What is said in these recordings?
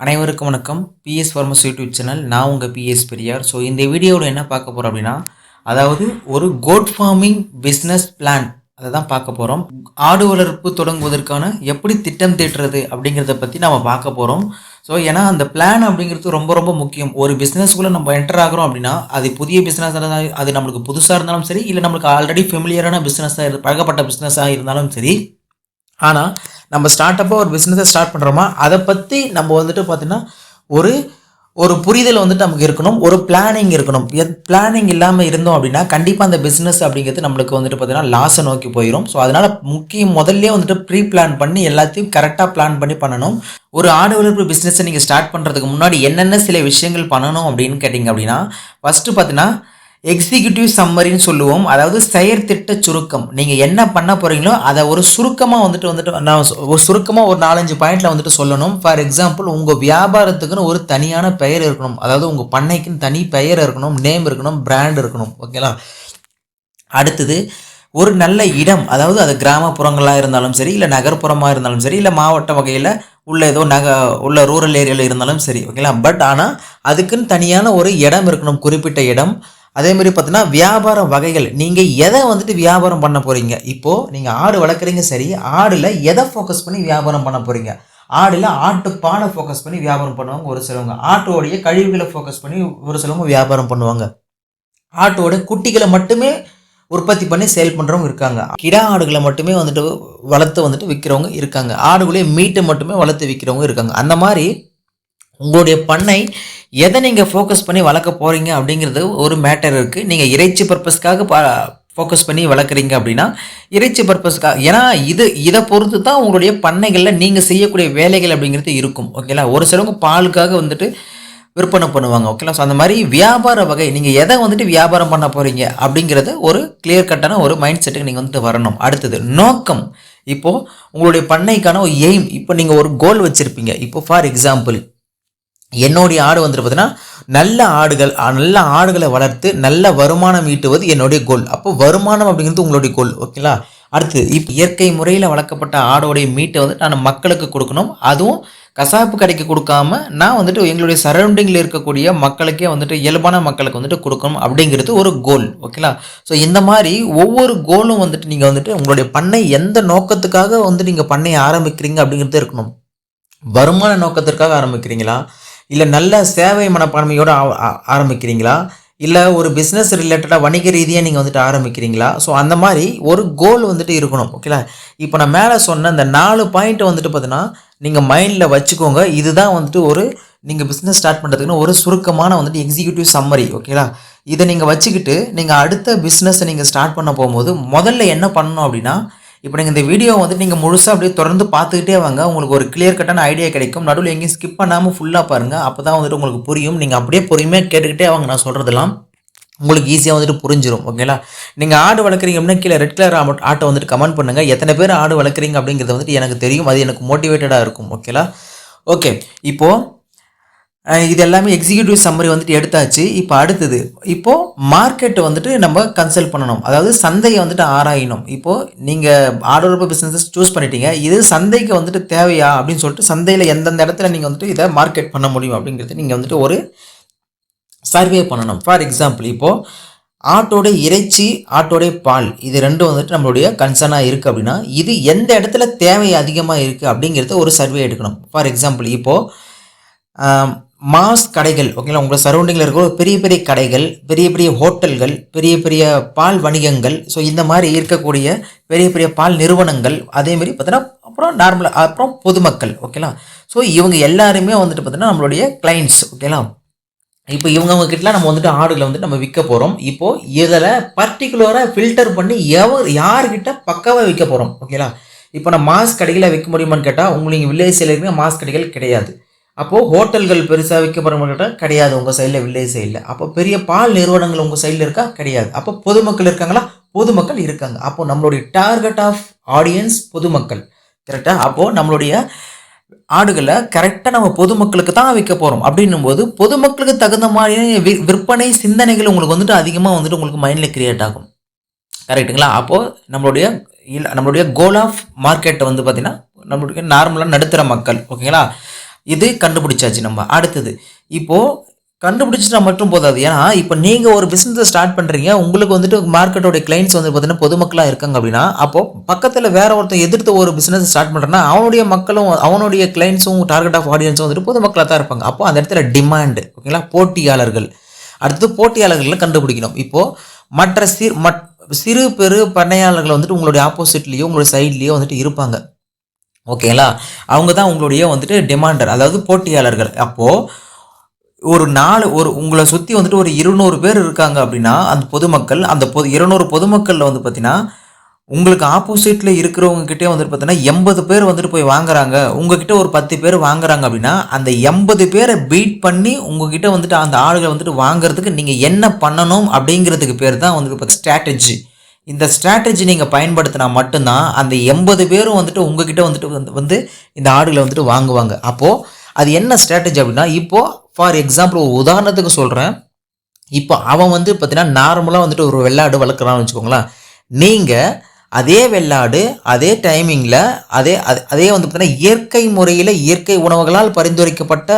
அனைவருக்கும் வணக்கம். B S farmers YouTube channel. நான் உங்கள் பிஎஸ் பெரியார். ஸோ இந்த வீடியோவில் என்ன பார்க்க போகிறோம் அப்படின்னா, அதாவது ஒரு கோட் ஃபார்மிங் பிஸ்னஸ் பிளான் அதை தான் பார்க்க போகிறோம். ஆடு வளர்ப்பு தொடங்குவதற்கான எப்படி திட்டம் தீட்டுறது அப்படிங்கிறத பற்றி நம்ம பார்க்க போகிறோம். ஸோ ஏன்னா அந்த பிளான் அப்படிங்கிறது ரொம்ப ரொம்ப முக்கியம். ஒரு பிஸ்னஸ்க்குள்ளே நம்ம என்டர் ஆகிறோம் அப்படின்னா, அது புதிய பிஸ்னஸ் அது நம்மளுக்கு புதுசாக இருந்தாலும் சரி, இல்லை நம்மளுக்கு ஆல்ரெடி ஃபெமிலியரான பிஸ்னஸாக பழகப்பட்ட பிஸ்னஸாக இருந்தாலும் சரி. ஆனால் நம்ம ஸ்டார்ட் அப்பாக ஒரு பிஸ்னஸை ஸ்டார்ட் பண்ணுறோமா, அதை பற்றி நம்ம வந்துட்டு பார்த்திங்கன்னா ஒரு ஒரு புரிதல் வந்துட்டு நமக்கு இருக்கணும், ஒரு பிளானிங் இருக்கணும். பிளானிங் இல்லாமல் இருந்தோம் அப்படின்னா கண்டிப்பாக அந்த பிஸ்னஸ் அப்படிங்கிறது நம்மளுக்கு வந்துட்டு பார்த்திங்கன்னா லாஸை நோக்கி போயிடும். ஸோ அதனால் முதல்ல வந்துட்டு ப்ரீ பிளான் பண்ணி எல்லாத்தையும் கரெக்டாக பிளான் பண்ணி பண்ணணும். ஒரு ஆடு வளர்ப்பு பிஸ்னஸை நீங்கள் ஸ்டார்ட் பண்ணுறதுக்கு முன்னாடி என்னென்ன சில விஷயங்கள் பண்ணணும் அப்படின்னு கேட்டிங்க அப்படின்னா, ஃபஸ்ட்டு பார்த்தீங்கன்னா எக்ஸிக்யூட்டிவ் சம்மரின்னு சொல்லுவோம். அதாவது செயற்திட்ட சுருக்கம். நீங்கள் என்ன பண்ண போகிறீங்களோ அதை ஒரு சுருக்கமாக வந்துட்டு நான் ஒரு சுருக்கமாக ஒரு 4-5 பாயிண்டில் வந்துட்டு சொல்லணும். ஃபார் எக்ஸாம்பிள், உங்கள் வியாபாரத்துக்குன்னு ஒரு தனியான பெயர் இருக்கணும். அதாவது உங்கள் பண்ணைக்குன்னு தனி பெயர் இருக்கணும், நேம் இருக்கணும், பிராண்ட் இருக்கணும். ஓகேங்களா? அடுத்தது, ஒரு நல்ல இடம். அதாவது அது கிராமப்புறங்களாக இருந்தாலும் சரி, இல்லை நகர்ப்புறமாக இருந்தாலும் சரி, இல்லை மாவட்ட வகையில் உள்ள ஏதோ உள்ள ரூரல் ஏரியாவில் இருந்தாலும் சரி. ஓகேங்களா? பட் ஆனால் அதுக்குன்னு தனியான ஒரு இடம் இருக்கணும், குறிப்பிட்ட இடம். அதேமாதிரி பார்த்தீங்கன்னா வியாபார வகைகள். நீங்கள் எதை வந்துட்டு வியாபாரம் பண்ண போகிறீங்க? இப்போது நீங்கள் ஆடு வளர்க்குறீங்க, சரி. ஆடில் எதை ஃபோக்கஸ் பண்ணி வியாபாரம் பண்ண போகிறீங்க? ஆடில் ஆட்டுப்பாலை ஃபோக்கஸ் பண்ணி வியாபாரம் பண்ணுவாங்க ஒரு சிலவங்க. ஆட்டோடைய கழிவுகளை ஃபோக்கஸ் பண்ணி ஒரு சிலவங்க வியாபாரம் பண்ணுவாங்க. ஆட்டோட குட்டிகளை மட்டுமே உற்பத்தி பண்ணி சேல் பண்ணுறவங்க இருக்காங்க. கிடா ஆடுகளை மட்டுமே வந்துட்டு வளர்த்து விற்கிறவங்க இருக்காங்க. ஆடுகளே மீட்டை மட்டுமே வளர்த்து விற்கிறவங்க இருக்காங்க. அந்த மாதிரி உங்களுடைய பண்ணை எதை நீங்கள் ஃபோக்கஸ் பண்ணி வளர்க்க போகிறீங்க அப்படிங்கிறது ஒரு மேட்டர் இருக்குது. நீங்கள் இறைச்சி பர்பஸ்க்காக ஃபோக்கஸ் பண்ணி வளர்க்குறீங்க அப்படின்னா இறைச்சி பர்பஸ்க்காக, ஏன்னா இதை பொறுத்து தான் உங்களுடைய பண்ணைகளில் நீங்கள் செய்யக்கூடிய வேலைகள் அப்படிங்கிறது இருக்கும். ஓகேங்களா? ஒரு சிலவங்க பாலுக்காக வந்துட்டு விற்பனை பண்ணுவாங்க. ஓகேங்களா? ஸோ அந்த மாதிரி வியாபார வகை, நீங்கள் எதை வந்துட்டு வியாபாரம் பண்ண போகிறீங்க அப்படிங்கிறது ஒரு கிளியர் கட்டான ஒரு மைண்ட் செட்டுக்கு நீங்கள் வந்துட்டு வரணும். அடுத்தது நோக்கம். இப்போது உங்களுடைய பண்ணைக்கான ஒரு எய்ம். இப்போ நீங்கள் ஒரு கோல் வச்சுருப்பீங்க. இப்போ ஃபார் எக்ஸாம்பிள், என்னுடைய ஆடு வந்துட்டு பார்த்தீங்கன்னா நல்ல ஆடுகளை வளர்த்து நல்ல வருமானம் ஈட்டுவது என்னுடைய கோல். அப்போ வருமானம் அப்படிங்கிறது உங்களுடைய கோல். ஓகேங்களா? அடுத்து, இப்போ இயற்கை முறையில் வளர்க்கப்பட்ட ஆடோடைய மீட்டை நான் மக்களுக்கு கொடுக்கணும். அதுவும் கசாப்பு கடைக்கு கொடுக்காம நான் வந்துட்டு எங்களுடைய சரௌண்டிங்கில் இருக்கக்கூடிய மக்களுக்கே இயல்பான மக்களுக்கு கொடுக்கணும் அப்படிங்கிறது ஒரு கோல். ஓகேங்களா? ஸோ இந்த மாதிரி ஒவ்வொரு கோலும் நீங்கள் உங்களுடைய பண்ணை எந்த நோக்கத்துக்காக நீங்கள் பண்ணையை ஆரம்பிக்கிறீங்க அப்படிங்கிறது இருக்கணும். வருமான நோக்கத்திற்காக ஆரம்பிக்கிறீங்களா, இல்லை நல்ல சேவை மனப்பான்மையோடு ஆரம்பிக்கிறீங்களா, இல்லை ஒரு பிஸ்னஸ் ரிலேட்டடாக வணிக ரீதியாக நீங்கள் ஆரம்பிக்கிறீங்களா? ஸோ அந்த மாதிரி ஒரு கோல் இருக்கணும். ஓகேங்களா? இப்போ நான் மேலே சொன்ன இந்த 4 பாயிண்ட்டை பார்த்தீங்கன்னா நீங்கள் மைண்டில் வச்சுக்கோங்க. இதுதான் ஒரு நீங்கள் பிஸ்னஸ் ஸ்டார்ட் பண்ணுறதுக்குன்னு ஒரு சுருக்கமான எக்ஸிக்யூட்டிவ் சம்மரி. ஓகேங்களா? இதை நீங்கள் வச்சுக்கிட்டு நீங்கள் அடுத்த பிஸ்னஸை நீங்கள் ஸ்டார்ட் பண்ண போகும்போது முதல்ல என்ன பண்ணணும் அப்படின்னா, இப்போ நீங்கள் இந்த வீடியோ நீங்கள் முழுசாக அப்படியே தொடர்ந்து பார்த்துக்கிட்டே வாங்க. உங்களுக்கு ஒரு கிளியர் கட்டான ஐடியா கிடைக்கும். நடுவில் எங்கேயும் ஸ்கிப் பண்ணாமல் ஃபுல்லாக பாருங்கள். அப்போ தான் உங்களுக்கு புரியும். நீங்கள் அப்படியே பொறுமையாக கேட்டுக்கிட்டே வாங்க. நான் சொல்கிறதெல்லாம் உங்களுக்கு ஈஸியாக புரிஞ்சிடும். ஓகேங்களா? நீங்கள் ஆடு வளர்க்குறீங்க அப்படின்னா கீழே ரெட் கலர் ஆட்டை கமெண்ட் பண்ணுங்கள். எத்தனை பேர் ஆடு வளர்க்குறீங்க அப்படிங்கிறது எனக்கு தெரியும். அது எனக்கு மோட்டிவேட்டடாக இருக்கும். ஓகேங்களா? ஓகே, இப்போது இது எல்லாமே எக்ஸிக்யூட்டிவ் சம்மரி எடுத்தாச்சு. இப்போ அடுத்தது, இப்போது மார்க்கெட்டை நம்ம கன்சல்ட் பண்ணணும். அதாவது சந்தையை ஆராயணும். இப்போது நீங்கள் ஆடு வளர்ப்பு பிஸ்னஸஸ் சூஸ் பண்ணிட்டீங்க. இது சந்தைக்கு தேவையா அப்படின்னு சொல்லிட்டு சந்தையில் எந்தெந்த இடத்துல நீங்கள் இதை மார்க்கெட் பண்ண முடியும் அப்படிங்கிறது நீங்கள் ஒரு சர்வே பண்ணணும். ஃபார் எக்ஸாம்பிள், இப்போது ஆட்டோட இறைச்சி, ஆட்டோடைய பால், இது ரெண்டும் நம்மளுடைய கன்சர்னாக இருக்குது அப்படின்னா இது எந்த இடத்துல தேவை அதிகமாக இருக்குது அப்படிங்கிறத ஒரு சர்வே எடுக்கணும். ஃபார் எக்ஸாம்பிள், இப்போது மாஸ் கடைகள். ஓகேங்களா? உங்கள் சரௌண்டிங்கில் இருக்கிற பெரிய பெரிய கடைகள், பெரிய பெரிய ஹோட்டல்கள், பெரிய பெரிய பால் வணிகங்கள், ஸோ இந்த மாதிரி இருக்கக்கூடிய பெரிய பெரிய பால் நிறுவனங்கள், அதேமாரி பார்த்தீங்கன்னா அப்புறம் நார்மலாக அப்புறம் பொதுமக்கள். ஓகேங்களா? ஸோ இவங்க எல்லாருமே பார்த்தீங்கன்னா நம்மளுடைய கிளைண்ட்ஸ். ஓகேங்களா? இப்போ இவங்ககிட்டலாம் நம்ம ஆடுகளை நம்ம விற்க போகிறோம். இப்போது இதில் பர்டிகுலராக ஃபில்டர் பண்ணி யார்கிட்ட பக்காவாக விற்க போகிறோம். ஓகேங்களா? இப்போ நான் மாஸ் கடைகளை விற்க முடியுமான்னு கேட்டால் உங்களுக்கு வில்லேஜ் சைடில் இருக்கிற மாஸ் கடைகள் கிடையாது. அப்போது ஹோட்டல்கள் பெருசாக விற்க போகிறவங்க கேட்டால் கிடையாது உங்கள் சைடில், வில்லேஜ் சைடில். அப்போ பெரிய பால் நிறுவனங்கள் உங்கள் சைடில் இருக்கா? கிடையாது. அப்போ பொதுமக்கள் இருக்காங்களா? பொதுமக்கள் இருக்காங்க. அப்போது நம்மளுடைய டார்கெட் ஆஃப் ஆடியன்ஸ் பொதுமக்கள். கரெக்டாக? அப்போது நம்மளுடைய ஆடுகளை கரெக்டாக நம்ம பொதுமக்களுக்கு தான் விற்க போகிறோம். அப்படின்னும் போது பொதுமக்களுக்கு தகுந்த மாதிரியான விற்பனை சிந்தனைகள் உங்களுக்கு அதிகமாக உங்களுக்கு மைண்டில் கிரியேட் ஆகும். கரெக்டுங்களா? அப்போது நம்மளுடைய கோல் ஆஃப் மார்க்கெட்டை பார்த்திங்கன்னா நம்மளுடைய நார்மலாக நடுத்தர மக்கள். ஓகேங்களா? இது கண்டுபிடிச்சாச்சு நம்ம. அடுத்தது இப்போது கண்டுபிடிச்சிட்டா மட்டும் போதாது. ஏன்னா இப்போ நீங்கள் ஒரு பிஸ்னஸை ஸ்டார்ட் பண்ணுறீங்க, உங்களுக்கு வந்துட்டு மார்க்கெட்டோடைய கிளைண்ட்ஸ் வந்து பார்த்தீங்கன்னா பொதுமக்களாக இருக்காங்க அப்படின்னா, அப்போது பக்கத்தில் வேற ஒருத்தன் எதிர்த்து ஒரு பிஸ்னஸ் ஸ்டார்ட் பண்ணுறேன்னா அவனுடைய மக்களும் அவனுடைய கிளைண்ட்ஸும் டார்கெட் ஆஃப் ஆடியன்ஸும் வந்துட்டு பொதுமக்களாக தான் இருப்பாங்க. அப்போ அந்த இடத்துல டிமாண்டு, ஓகேங்களா, போட்டியாளர்கள். அடுத்தது போட்டியாளர்களை கண்டுபிடிக்கணும். இப்போது மற்ற சிறு பெரு பண்ணையாளர்கள் வந்துட்டு உங்களுடைய ஆப்போசிட்லேயோ உங்களுடைய சைட்லேயோ வந்துட்டு இருப்பாங்க, ஓகேங்களா. அவங்க தான் உங்களுடைய வந்துட்டு டிமாண்டர், அதாவது போட்டியாளர்கள். அப்போது உங்களை சுற்றி வந்துட்டு ஒரு 200 பேர் இருக்காங்க அப்படின்னா அந்த பொதுமக்கள், அந்த 200 பொதுமக்களில் வந்து பார்த்தீங்கன்னா உங்களுக்கு ஆப்போசிட்டில் இருக்கிறவங்ககிட்டே வந்துட்டு பார்த்தீங்கன்னா 80 பேர் வந்துட்டு போய் வாங்குறாங்க, உங்ககிட்ட ஒரு 10 பேர் வாங்குறாங்க அப்படின்னா அந்த 80 பேரை பீட் பண்ணி உங்ககிட்ட வந்துட்டு அந்த ஆளுகளை வந்துட்டு வாங்குறதுக்கு நீங்கள் என்ன பண்ணணும் அப்படிங்கிறதுக்கு பேர் தான் வந்துட்டு ஸ்ட்ராட்டஜி. இந்த ஸ்ட்ராட்டஜி நீங்கள் பயன்படுத்தினா மட்டும்தான் அந்த 80 பேரும் வந்துட்டு உங்ககிட்ட வந்துட்டு வந்து இந்த ஆடுகளை வந்துட்டு வாங்குவாங்க. அப்போது அது என்ன ஸ்ட்ராட்டஜி அப்படின்னா, இப்போது ஃபார் எக்ஸாம்பிள் ஒரு உதாரணத்துக்கு சொல்கிறேன். இப்போ அவன் வந்து பார்த்தீங்கன்னா நார்மலாக வந்துட்டு ஒரு வெள்ளாடு வளர்க்குறான்னு வச்சுக்கோங்களேன். நீங்கள் அதே வெள்ளாடு அதே டைமிங்கில் அதே வந்து பார்த்தீங்கன்னா இயற்கை முறையில் இயற்கை உணவுகளால் பரிந்துரைக்கப்பட்ட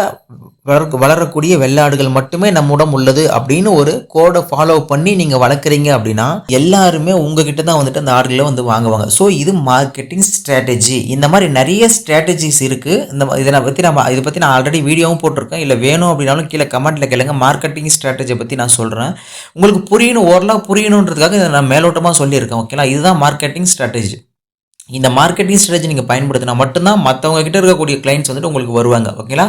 வளரக்கூடிய வெள்ளாடுகள் மட்டுமே நம்முடன் உள்ளது அப்படின்னு ஒரு கோடை ஃபாலோ பண்ணி நீங்கள் வளர்க்குறீங்க அப்படின்னா எல்லாருமே உங்ககிட்ட தான் வந்துட்டு அந்த ஆடுகளை வந்து வாங்குவாங்க. ஸோ இது மார்க்கெட்டிங் ஸ்ட்ராட்டஜி. இந்த மாதிரி நிறைய ஸ்ட்ராட்டஜிஸ் இருக்குது. இதை பற்றி நான் ஆல்ரெடி வீடியோவும் போட்டிருக்கேன். இல்லை வேணும் அப்படின்னாலும் கீழே கமெண்ட்டில் கேளுங்க. மார்க்கெட்டிங் ஸ்ட்ராட்டஜியை பற்றி நான் சொல்கிறேன். உங்களுக்கு புரியணும், ஓரளவு புரியணுன்றதுக்காக இதை நான் மேலோட்டமாக சொல்லியிருக்கேன், ஓகேங்களா. இதுதான் மார்க்கெட்டிங் ஸ்ட்ராட்டஜி. இந்த மார்க்கெட்டிங் ஸ்ட்ராட்டஜி நீங்கள் பயன்படுத்தினா மட்டும்தான் மற்றவங்க கிட்ட இருக்கக்கூடிய கிளைண்ட்ஸ் வந்துட்டு உங்களுக்கு வருவாங்க, ஓகேங்களா.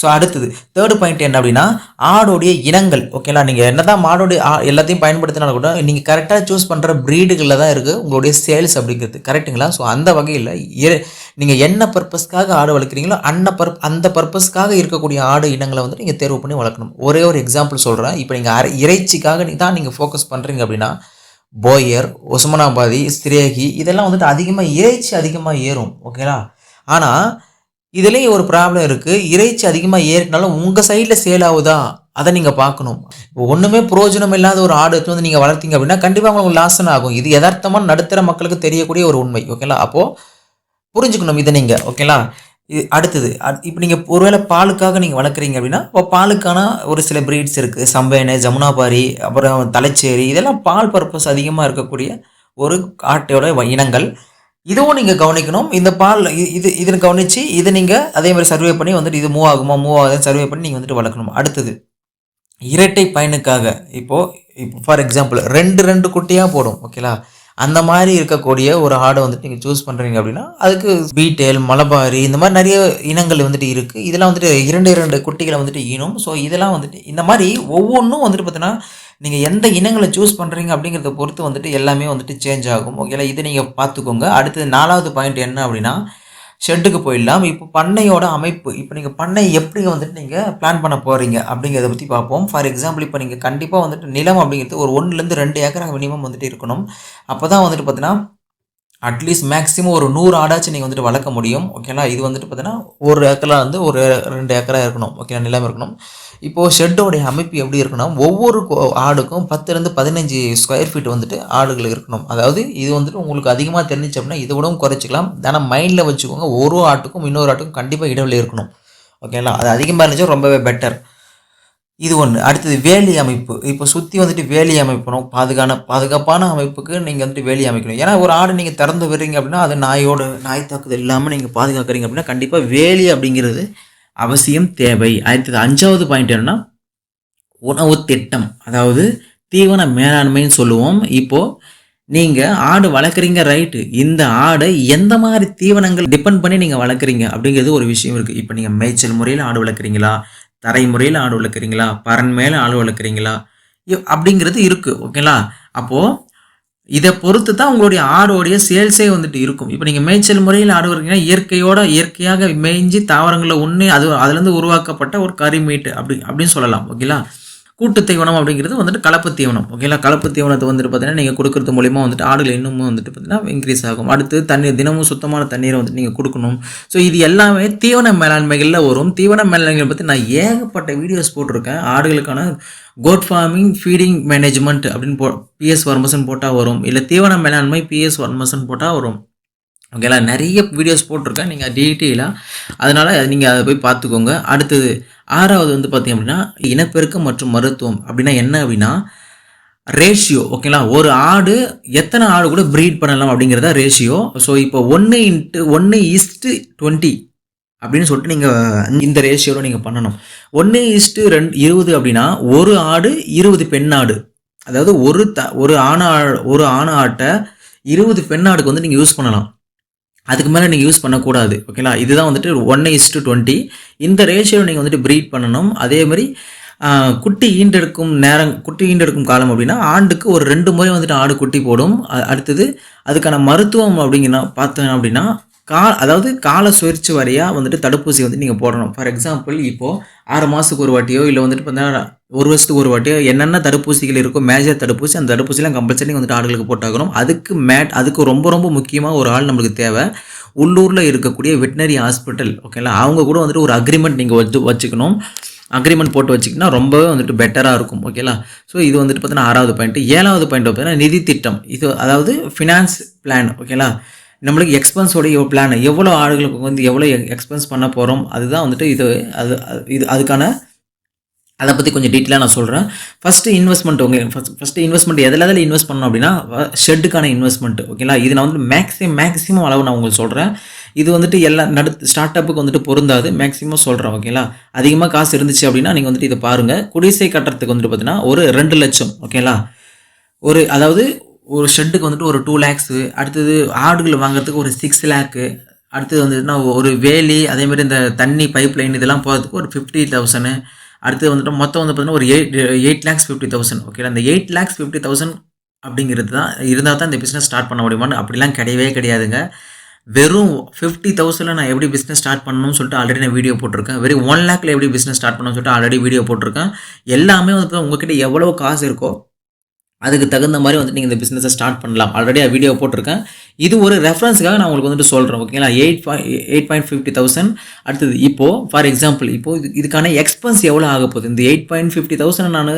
ஸோ அடுத்தது தேர்ட் பாயிண்ட் என்ன அப்படின்னா, ஆடோடைய இனங்கள், ஓகேங்களா. நீங்கள் என்ன தான் மாடோடைய எல்லாத்தையும் பயன்படுத்தினாலும் கூட நீங்கள் கரெக்டாக சூஸ் பண்ணுற ப்ரீடுகளில் தான் இருக்குது உங்களுடைய சேல்ஸ் அப்படிங்கிறது, கரெக்டுங்களா. ஸோ அந்த வகையில் நீங்கள் என்ன பர்பஸ்க்காக ஆடு வளர்க்குறீங்களோ அந்த பர்பஸ்க்காக இருக்கக்கூடிய ஆடு இனங்களை வந்து நீங்கள் தேர்வு பண்ணி வளர்க்கணும். ஒரே ஒரு எக்ஸாம்பிள் சொல்கிறேன். இப்போ நீங்கள் இறைச்சிக்காக தான் நீங்கள் ஃபோக்கஸ் பண்ணுறீங்க அப்படின்னா போயர், ஒஸ்மனாபாதி, ஸ்திரேகி இதெல்லாம் வந்துட்டு இறைச்சி அதிகமாக ஏறும், ஓகேங்களா. ஆனால் இதுலேயும் ஒரு ப்ராப்ளம் இருக்குது. இறைச்சி அதிகமாக ஏறினாலும் உங்கள் சைடில் சேல் ஆகுதா அதை நீங்கள் பார்க்கணும். இப்போ ஒன்றுமே பிரயோஜனம் இல்லாத ஒரு ஆடு எடுத்து வந்து நீங்கள் வளர்த்தீங்க அப்படின்னா கண்டிப்பாக உங்களுக்கு லாஸ்ன்னு ஆகும். இது யதார்த்தமாக நடுத்தர மக்களுக்கு தெரியக்கூடிய ஒரு உண்மை, ஓகேங்களா. அப்போது புரிஞ்சுக்கணும் இதை நீங்கள், ஓகேங்களா. அடுத்தது இப்போ நீங்கள் ஒருவேளை பாலுக்காக நீங்கள் வளர்க்குறீங்க அப்படின்னா இப்போ பாலுக்கான ஒரு சில ப்ரீட்ஸ் இருக்குது. சம்பேனு, ஜமுனாபாரி, அப்புறம் தலைச்சேரி, இதெல்லாம் பால் பர்பஸ் அதிகமாக இருக்கக்கூடிய ஒரு ஆட்டோட இனங்கள். இதுவும் நீங்கள் கவனிக்கணும். இந்த பால் இதில் கவனித்து இதை நீங்கள் அதே மாதிரி சர்வே பண்ணி வந்துட்டு இது மூவ் ஆகுதுன்னு சர்வே பண்ணி நீங்கள் வந்துட்டு வளர்க்கணும். அடுத்தது இரட்டை பயனுக்காக இப்போ ஃபார் எக்ஸாம்பிள் ரெண்டு குட்டியாக போடும், ஓகேங்களா. அந்த மாதிரி இருக்கக்கூடிய ஒரு ஆடை வந்துட்டு நீங்கள் சூஸ் பண்ணுறீங்க அப்படின்னா அதுக்கு பீட்டேல், மலபாரி இந்த மாதிரி நிறைய இனங்கள் வந்துட்டு இருக்குது. இதெல்லாம் வந்துட்டு 2 குட்டிகளை வந்துட்டு ஈனும். ஸோ இதெல்லாம் வந்துட்டு இந்த மாதிரி ஒவ்வொன்றும் வந்துட்டு பார்த்தீங்கன்னா நீங்கள் எந்த இனங்களை சூஸ் பண்ணுறீங்க அப்படிங்கிறத பொறுத்து வந்துட்டு எல்லாமே வந்துட்டு சேஞ்ச் ஆகும், ஓகேங்களா. இதை நீங்கள் பார்த்துக்கோங்க. அடுத்தது 4வது பாயிண்ட் என்ன அப்படின்னா ஷெட்டுக்கு போயிடலாம். இப்போ பண்ணையோட அமைப்பு, இப்போ நீங்கள் பண்ணை எப்படி வந்துட்டு நீங்கள் பிளான் பண்ண போகிறீங்க அப்படிங்கிறத பற்றி பார்ப்போம். ஃபார் எக்ஸாம்பிள் இப்போ நீங்கள் கண்டிப்பாக வந்துட்டு நிலம் அப்படிங்கிறது ஒரு 1லேருந்து 2 ஏக்கர் மினிமம் வந்துட்டு இருக்கணும். அப்போ தான் வந்துட்டு பார்த்தீங்கன்னா அட்லீஸ்ட் மேக்ஸிமம் ஒரு 100 ஆடாச்சும் நீங்கள் வந்துட்டு வளர்க்க முடியும், ஓகேங்களா. இது வந்துட்டு பார்த்தீங்கன்னா 1 ஏக்கரில் வந்து ஒரு 2 ஏக்கராக இருக்கணும், ஓகே, நிலம் இருக்கணும். இப்போது ஷெட்டோடைய அமைப்பு எப்படி இருக்குன்னா ஒவ்வொரு ஆடுக்கும் 10லேருந்து 15 ஸ்கொயர் ஃபீட் வந்துட்டு ஆடுகள் இருக்கணும். அதாவது இது வந்துட்டு உங்களுக்கு அதிகமாக தெரிஞ்சிச்சு அப்படின்னா இதை விடவும் குறைச்சிக்கலாம். ஆனால் மைண்டில் வச்சுக்கோங்க, ஒரு ஆட்டுக்கும் இன்னொரு ஆட்டுக்கும் கண்டிப்பாக இடைவெளி இருக்கணும், ஓகேங்களா. அது அதிகமாக இருந்துச்சு ரொம்பவே பெட்டர். இது ஒன்று. அடுத்தது வேலி அமைப்பு. இப்போ சுற்றி வந்துட்டு வேலி அமைக்கணும். பாதுகாப்பான அமைப்புக்கு நீங்கள் வந்துட்டு வேலி அமைக்கணும். ஏன்னா ஒரு ஆடு நீங்கள் திறந்து விடுறீங்க அப்படின்னா அது நாய் தாக்குதல் இல்லாமல் நீங்கள் பாதுகாக்கிறீங்க அப்படின்னா கண்டிப்பாக வேலி அப்படிங்கிறது அவசியம் தேவை. அடுத்தது 5வது பாயிண்ட் என்னன்னா உணவு திட்டம், அதாவது தீவன மேலாண்மைன்னு சொல்லுவோம். இப்போது நீங்கள் ஆடு வளர்க்குறீங்க, ரைட்டு. இந்த ஆடை எந்த மாதிரி தீவனங்கள் டிபெண்ட் பண்ணி நீங்கள் வளர்க்குறீங்க அப்படிங்கிறது ஒரு விஷயம் இருக்குது. இப்போ நீங்கள் மேய்ச்சல் முறையில் ஆடு வளர்க்குறீங்களா, தரை முறையில் ஆடு வளர்க்குறீங்களா, பரன் மேலே ஆடு வளர்க்குறீங்களா அப்படிங்கிறது இருக்குது, ஓகேங்களா. அப்போது இதை பொறுத்து தான் உங்களுடைய ஆடோடைய சேல்ஸே வந்துட்டு இருக்கும். இப்போ நீங்கள் மேய்ச்சல் முறையில் ஆடு வளர்க்குறீங்கன்னா இயற்கையாக மேய்ஞ்சி தாவரங்களில் அதுலேருந்து உருவாக்கப்பட்ட ஒரு கறி மீட்டு அப்படின்னு சொல்லலாம், ஓகேங்களா. கூட்டு தீவனம் அப்படிங்கிறது வந்துட்டு கலப்பு தீவனம், ஓகேங்களா. கலப்பு தீவனத்தை வந்துட்டு பார்த்தீங்கன்னா நீங்கள் கொடுக்குறது மூலிமா வந்துட்டு ஆடுகள் இன்னமும் வந்துட்டு பார்த்தீங்கன்னா இன்க்ரீஸ் ஆகும். அடுத்து தண்ணீர், தினமும் சுத்தமான தண்ணீரை வந்துட்டு நீங்கள் கொடுக்கணும். ஸோ இது எல்லாமே தீவன மேலாண்மைகளில் வரும். தீவன மேலாண்மை பற்றி நான் ஏகப்பட்ட வீடியோஸ் போட்டிருக்கேன். ஆடுகளுக்கான கோட் ஃபார்மிங், ஃபீடிங் மேனேஜ்மெண்ட் அப்படின்னு PS வர்மசன் போட்டால் வரும், இல்லை தீவன மேலாண்மை PS வர்மசன் போட்டால் வரும். ஓகேங்களா. நிறைய வீடியோஸ் போட்டிருக்கேன் நீங்கள் டீட்டெயிலாக, அதனால் நீங்கள் அதை போய் பார்த்துக்கோங்க. அடுத்தது 6வது வந்து பார்த்தீங்க அப்படின்னா இனப்பெருக்கம் மற்றும் மருத்துவம் அப்படின்னா என்ன அப்படின்னா ரேஷியோ. ஓகேங்களா. ஒரு ஆடு எத்தனை ஆடு கூட ப்ரீட் பண்ணலாம் அப்படிங்கிறத ரேஷியோ. ஸோ இப்போ 1:1:20 அப்படின்னு சொல்லிட்டு நீங்கள் இந்த ரேஷியோவில் நீங்கள் பண்ணணும். 1:20 அப்படின்னா ஒரு ஆடு 20 பெண் ஆடு, அதாவது ஒரு ஆண் ஆட்டை 20 பெண் ஆடுக்கு வந்து நீங்கள் யூஸ் பண்ணலாம். அதுக்கு மேலே நீங்கள் யூஸ் பண்ணக்கூடாது. ஓகேங்களா. இதுதான் வந்துட்டு 1:20. இந்த ரேஷியோவில் நீங்கள் வந்துட்டு ப்ரீட் பண்ணணும். அதேமாதிரி குட்டி ஈண்டெடுக்கும் காலம் அப்படின்னா ஆண்டுக்கு ஒரு 2 முறை வந்துட்டு ஆடு குட்டி போடும். அடுத்தது அதுக்கான மருத்துவம் அப்படிங்கன்னா பார்த்தோம் அப்படின்னா அதாவது கால சுழற்சி வரையாக வந்துட்டு தடுப்பூசி வந்து நீங்கள் போடணும். ஃபார் எக்ஸாம்பிள் இப்போது 6 மாதத்துக்கு ஒரு வாட்டியோ இல்லை வந்துட்டு பார்த்தீங்கன்னா 1 வருஷத்துக்கு ஒரு வாட்டியோ என்னென்ன தடுப்பூசிகள் இருக்கோ மேஜர் தடுப்பூசி, அந்த தடுப்பூசிலாம் கம்பல்சரி வந்துட்டு ஆடுகளுக்கு போட்டாகணும். அதுக்கு ரொம்ப ரொம்ப முக்கியமாக ஒரு ஆள் நம்மளுக்கு தேவை. உள்ளூரில் இருக்கக்கூடிய வெட்டினரி ஹாஸ்பிட்டல். ஓகேங்களா. அவங்க கூட வந்துட்டு ஒரு அக்ரிமெண்ட் நீங்கள் வச்சுக்கணும். அக்ரிமெண்ட் போட்டு வச்சிங்கன்னா ரொம்பவே வந்துட்டு பெட்டராக இருக்கும். ஓகேங்களா. ஸோ இது வந்துட்டு பார்த்தீங்கன்னா 6வது பாயிண்ட். 7வது பாயிண்ட் பார்த்தீங்கன்னா நிதி திட்டம். இது அதாவது ஃபினான்ஸ் பிளான். ஓகேங்களா. நம்மளுக்கு எக்ஸ்பென்ஸோடைய பிளான், எவ்வளோ ஆடுகளுக்கு வந்து எவ்வளோ எக்ஸ்பென்ஸ் பண்ண போகிறோம், அதுதான் வந்துட்டு அதுக்கான அதை பற்றி கொஞ்சம் டீட்டெயிலாக நான் சொல்கிறேன். First investment. ஃபஸ்ட்டு இன்வெஸ்ட்மெண்ட் எதில் இன்வெஸ்ட் பண்ணணும் அப்படின்னா ஷெட்டுக்கான இன்வெஸ்ட்மெண்ட். ஓகேங்களா. இது நான் வந்து மேக்ஸிமம் அளவு நான் உங்களுக்கு சொல்கிறேன். இது வந்துட்டு ஸ்டார்ட் அப்புக்கு வந்துட்டு பொருந்தாது, மேக்ஸிமம் சொல்கிறேன். ஓகேங்களா. அதிகமாக காசு இருந்துச்சு அப்படின்னா நீங்கள் வந்துட்டு இதை பாருங்கள். குடிசை கட்டுறதுக்கு வந்துட்டு பார்த்தீங்கன்னா ஒரு 2 லட்சம். ஓகேங்களா. அதாவது ஒரு ஷெட்டுக்கு வந்துட்டு ஒரு 2 lakhs. அடுத்தது ஆடுகள் வாங்குறதுக்கு ஒரு 6 lakh. அடுத்தது வந்துட்டுனா ஒரு வேலி, அதேமாதிரி இந்த தண்ணி பைப் லைன் இதெல்லாம் போகிறதுக்கு ஒரு 50,000. அடுத்தது வந்துட்டு மொத்தம் வந்து பார்த்தீங்கன்னா ஒரு 8,50,000. ஓகே. அந்த 8,50,000 அப்படிங்கிறது தான் இருந்தால் தான் இந்த பிஸ்னஸ் ஸ்டார்ட் பண்ண முடியுமான்னு அப்படிலாம் கிடையவே கிடையாதுங்க. வெறும் 50,000 நான் எப்படி பிஸ்னஸ் ஸ்டார்ட் பண்ணணும்னு சொல்லிட்டு ஆல்ரெடி நான் வீடியோ போட்டிருக்கேன். வெறும் 1 lakh எப்படி பிஸ்னஸ் ஸ்டார்ட் பண்ணணும்னு சொல்லிட்டு ஆல்ரெடி வீடியோ போட்டிருக்கேன். எல்லாமே வந்து உங்ககிட்ட எவ்வளோ காசு இருக்கோ அதுக்கு தகுந்த மாதிரி வந்துட்டு நீங்கள் இந்த பிஸ்னஸை ஸ்டார்ட் பண்ணலாம். ஆல்ரெடி வீடியோ போட்டிருக்கேன். இது ஒரு ரெஃபரன்ஸுக்காக நான் உங்களுக்கு வந்துட்டு சொல்கிறேன். ஓகேங்களா. 8,50,000. அடுத்தது இப்போது ஃபார் எக்ஸாம்பிள் இதுக்கான எக்ஸ்பென்ஸ் எவ்வளோ ஆக போகுது. இந்த 8,50,000 நான்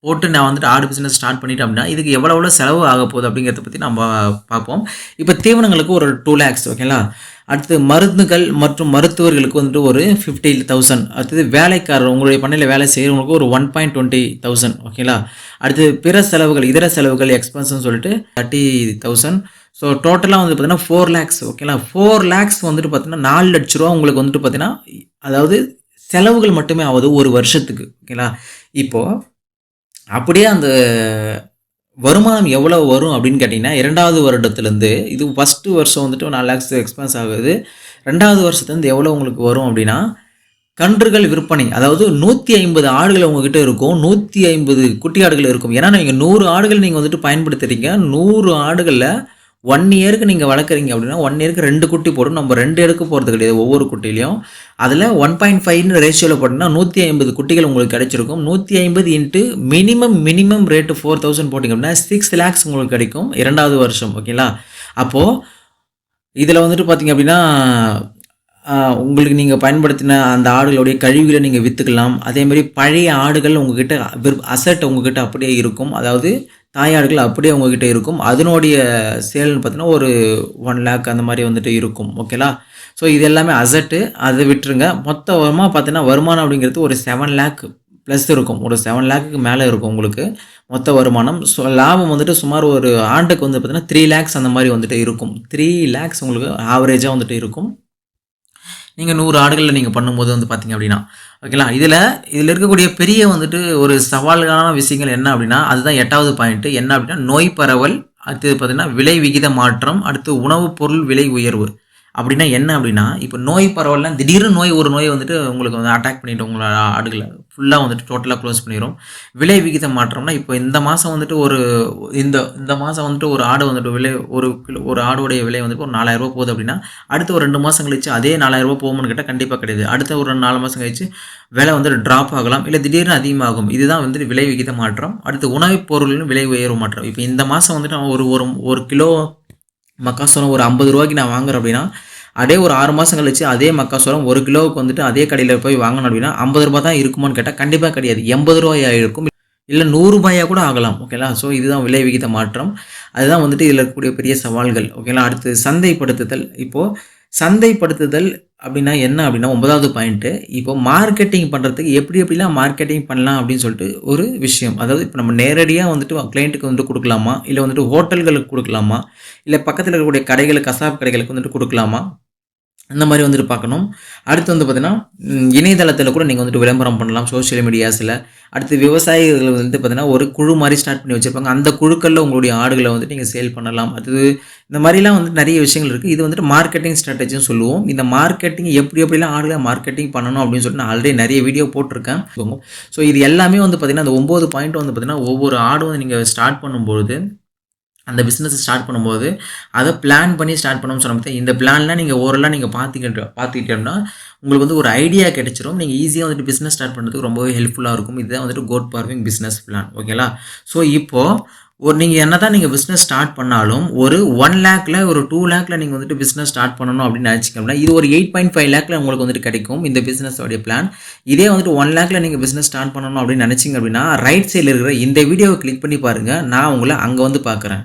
போட்டு நான் வந்துட்டு ஆடு பிஸ்னஸ் ஸ்டார்ட் பண்ணிட்டேன் அப்படின்னா இதுக்கு எவ்வளோ செலவு ஆக போகுது அப்படிங்கிறத பற்றி நம்ம பார்ப்போம். இப்போ தீவனங்களுக்கு ஒரு 2 lakhs. ஓகேங்களா. அடுத்து மருந்துகள் மற்றும் மருத்துவர்களுக்கு வந்துட்டு ஒரு 50,000. அடுத்தது வேலைக்காரர், உங்களுடைய பண்ணையில் வேலை செய்கிறவங்களுக்கு ஒரு 1,20,000. ஓகேங்களா. அடுத்து பிற செலவுகள், இதர செலவுகள் எக்ஸ்பென்ஸ்ன்னு சொல்லிட்டு 30,000. ஸோ டோட்டலாக வந்து பார்த்தீங்கன்னா 4 lakhs. ஓகேங்களா. 4 lakhs வந்துட்டு பார்த்தீங்கன்னா 4 லட்ச ரூபா உங்களுக்கு வந்துட்டு பார்த்தீங்கன்னா அதாவது செலவுகள் மட்டுமே ஆகுது ஒரு வருஷத்துக்கு. ஓகேங்களா. இப்போது அப்படியே அந்த வருமானம் எவ்வளோ வரும் அப்படின்னு கேட்டிங்கன்னா 2வது வருடத்துலேருந்து, இது ஃபஸ்ட்டு வருஷம் வந்துட்டு 4 lakhs எக்ஸ்பென்ஸ் ஆகுது. 2வது வருஷத்துலேருந்து எவ்வளோ உங்களுக்கு வரும் அப்படின்னா கன்றுகள் விற்பனை, அதாவது 150 ஆடுகள் உங்ககிட்ட இருக்கும், 150 குட்டி ஆடுகள் இருக்கும். ஏன்னா நீங்கள் 100 ஆடுகள் நீங்கள் வந்துட்டு பயன்படுத்துகிறீங்க. 100 ஆடுகளில் 1 இயருக்கு நீங்கள் வளர்க்குறீங்க அப்படின்னா 1 இயருக்கு 2 குட்டி போடும். நம்ம 2 எடுக்க போகிறது கிடையாது ஒவ்வொரு குட்டிலையும். அதில் 1.5 ரேஷியோவில் போட்டிங்கன்னா 150 குட்டிகள் உங்களுக்கு கிடைச்சிருக்கும். 150 இன்ட்டு மினிமம் ரேட்டு 4,000 போட்டிங்க அப்படின்னா 6 lakhs உங்களுக்கு கிடைக்கும் 2வது வருஷம். ஓகேங்களா. அப்போது இதில் வந்துட்டு பார்த்திங்க அப்படின்னா உங்களுக்கு நீங்கள் பயன்படுத்தின அந்த ஆடுகளுடைய கழிவுகளை நீங்கள் விற்றுக்கலாம். அதேமாதிரி பழைய ஆடுகள் உங்ககிட்ட அசட் உங்ககிட்ட அப்படியே இருக்கும். அதாவது தாயாடுகள் அப்படியே உங்ககிட்ட இருக்கும். அதனுடைய சேல்னு பார்த்தீங்கன்னா ஒரு 1 lakh அந்த மாதிரி வந்துட்டு இருக்கும். ஓகேலா. ஸோ இது எல்லாமே அசட்டு, அதை விட்டுருங்க. மொத்தமாக பார்த்தீங்கன்னா வருமானம் அப்படிங்கிறது ஒரு 7 lakh ப்ளஸ் இருக்கும். ஒரு 7 lakhக்கு மேலே இருக்கும் உங்களுக்கு மொத்த வருமானம். ஸோ லாபம் வந்துட்டு சுமார் ஒரு ஆண்டுக்கு வந்து பார்த்தீங்கன்னா 3 lakhs அந்த மாதிரி வந்துட்டு இருக்கும். 3 lakhs உங்களுக்கு ஆவரேஜாக வந்துட்டு இருக்கும் நீங்கள் 100 ஆடுகளில் நீங்கள் பண்ணும்போது வந்து பார்த்திங்க அப்படின்னா. ஓகேங்களா. இதில் இருக்கக்கூடிய பெரிய வந்துட்டு ஒரு சவால்களான விஷயங்கள் என்ன அப்படின்னா அதுதான் 8வது பாயிண்ட்டு. என்ன அப்படின்னா நோய் பரவல், அடுத்தது பார்த்திங்கன்னா விலை விகித மாற்றம், அடுத்து உணவுப் பொருள் விலை உயர்வு. அப்படின்னா என்ன அப்படின்னா இப்போ நோய் பரவல்லாம் திடீர்னு ஒரு நோய் வந்துட்டு உங்களுக்கு வந்து அட்டாக் பண்ணிவிட்டு உங்களோட ஆடுகளை ஃபுல்லாக வந்துட்டு டோட்டலாக க்ளோஸ் பண்ணிடும். விலை விகிதம் மாற்றம்னா இப்போ இந்த மாதம் வந்துட்டு இந்த மாதம் வந்துட்டு ஒரு ஆடு வந்துட்டு விலை ஒரு ஆடுடைய விலை வந்துட்டு ஒரு 4,000 ரூபா போகுது அப்படின்னா அடுத்து ஒரு 2 மாதம் கழிச்சு அதே 4,000 ரூபா போகும்னு கேட்டால் கண்டிப்பாக கிடையாது. அடுத்த ஒரு 4 மாதம் கழிச்சு விலை வந்துட்டு ட்ராப் ஆகலாம், இல்லை திடீர்னு அதிகமாகும். இதுதான் வந்துட்டு விலை விகித மாற்றம். அடுத்து உணவுப் பொருள்னு விலை உயர்வு மாற்றம். இப்போ இந்த மாதம் வந்துட்டு நான் ஒரு கிலோ மக்காசோளம் ஒரு 50 ரூபாய்க்கு நான் வாங்குறேன் அப்படின்னா அதே ஒரு 6 மாதம் கழிச்சு அதே மக்காசோளம் 1 கிலோவுக்கு வந்துட்டு அதே கடையில் போய் வாங்கணும் அப்படின்னா 50 ரூபா தான் இருக்குமான்னு கேட்டால் கண்டிப்பாக கிடையாது, 80 ரூபாய் இருக்கும். இல்லை ரூ. 100 கூட ஆகலாம். ஓகேங்களா? ஸோ இதுதான் விலை விகித மாற்றம். அதுதான் வந்துட்டு இதில் இருக்கக்கூடிய பெரிய சவால்கள். ஓகேங்களா? அடுத்து சந்தைப்படுத்துதல். இப்போது சந்தைப்படுத்துதல் அப்படின்னா என்ன அப்படின்னா 9வது பாயிண்ட்டு. இப்போ மார்க்கெட்டிங் பண்ணுறதுக்கு எப்படிலாம் மார்க்கெட்டிங் பண்ணலாம் அப்படின்னு சொல்லிட்டு ஒரு விஷயம். அதாவது இப்போ நம்ம நேரடியாக வந்துட்டு கிளையண்ட்டுக்கு வந்துட்டு கொடுக்கலாமா? இல்லை வந்துட்டு ஹோட்டல்களுக்கு கொடுக்கலாமா? இல்லை பக்கத்தில் இருக்கக்கூடிய கடைகளுக்கு, கசாப்பு கடைகளுக்கு வந்துட்டு கொடுக்கலாமா? அந்த மாதிரி வந்துட்டு பார்க்கணும். அடுத்து வந்து பார்த்தீங்கன்னா, இணையதளத்தில கூட நீங்கள் வந்துட்டு விளம்பரம் பண்ணலாம் சோஷியல் மீடியாஸில். அடுத்து விவசாயிகள் வந்துட்டு பார்த்தீங்கன்னா, ஒரு குழு மாதிரி ஸ்டார்ட் பண்ணி வச்சிருப்பாங்க. அந்த குழுக்களில் உங்களுடைய ஆடுகள வந்துட்டு நீங்க சேல் பண்ணலாம். அது இந்த மாதிரிலாம் வந்து நிறைய விஷயங்கள் இருக்குது. இது வந்துட்டு மார்க்கெட்டிங் ஸ்ட்ராட்டஜின்னு சொல்லுவோம். இந்த மார்க்கெட்டிங் எப்படிலாம் ஆடுகள மார்க்கெட்டிங் பண்ணணும் அப்படின்னு சொல்லிட்டு நான் ஆல்ரெடி நிறைய வீடியோ போட்டிருக்கேன். ஸோ இது எல்லாமே வந்து பார்த்தீங்கன்னா, அந்த 9 பாயிண்ட் வந்து பார்த்தீங்கன்னா, ஒவ்வொரு ஆடும் வந்து நீங்க ஸ்டார்ட் பண்ணும்பொழுது அந்த பிஸ்னஸ் ஸ்டார்ட் பண்ணும்போது அதை பிளான் பண்ணி ஸ்டார்ட் பண்ணணும்னு சொன்ன பார்த்தா இந்த பிளான்லாம் நீங்கள் ஓரளவு நீங்கள் பார்த்துக்கிட்டோம்னா உங்களுக்கு வந்து ஒரு ஐடியா கிடைச்சிரும். நீங்கள் ஈஸியாக வந்துட்டு பிஸ்னஸ் ஸ்டார்ட் பண்ணுறதுக்கு ரொம்பவே ஹெல்ப்ஃபுல்லாக இருக்கும். இதுதான் வந்துட்டு கோட் ஃபார்மிங் பிஸ்னஸ் பிளான். ஓகேங்களா? ஸோ இப்போது நீங்கள் என்ன தான் நீங்கள் பிஸ்னஸ் ஸ்டார்ட் பண்ணாலும் ஒரு 1 லேக்கில் ஒரு 2 லேக்கில் நீங்கள் வந்துட்டு பிஸ்னஸ் ஸ்டார்ட் பண்ணணும் அப்படின்னு நினச்சிங்கன்னா இது ஒரு 8.5 லேக்கில் உங்களுக்கு வந்துட்டு கிடைக்கும் இந்த பிஸ்னஸோடைய பிளான். இதே வந்துட்டு 1 லேக்கில் நீங்கள் பிஸ்னஸ் ஸ்டார்ட் பண்ணணும் அப்படின்னு நினச்சிங்க அப்படின்னா ரைட் சைடில் இருக்கிற இந்த வீடியோவை கிளிக் பண்ணி பாருங்கள். நான் உங்களை அங்கே வந்து பார்க்குறேன்.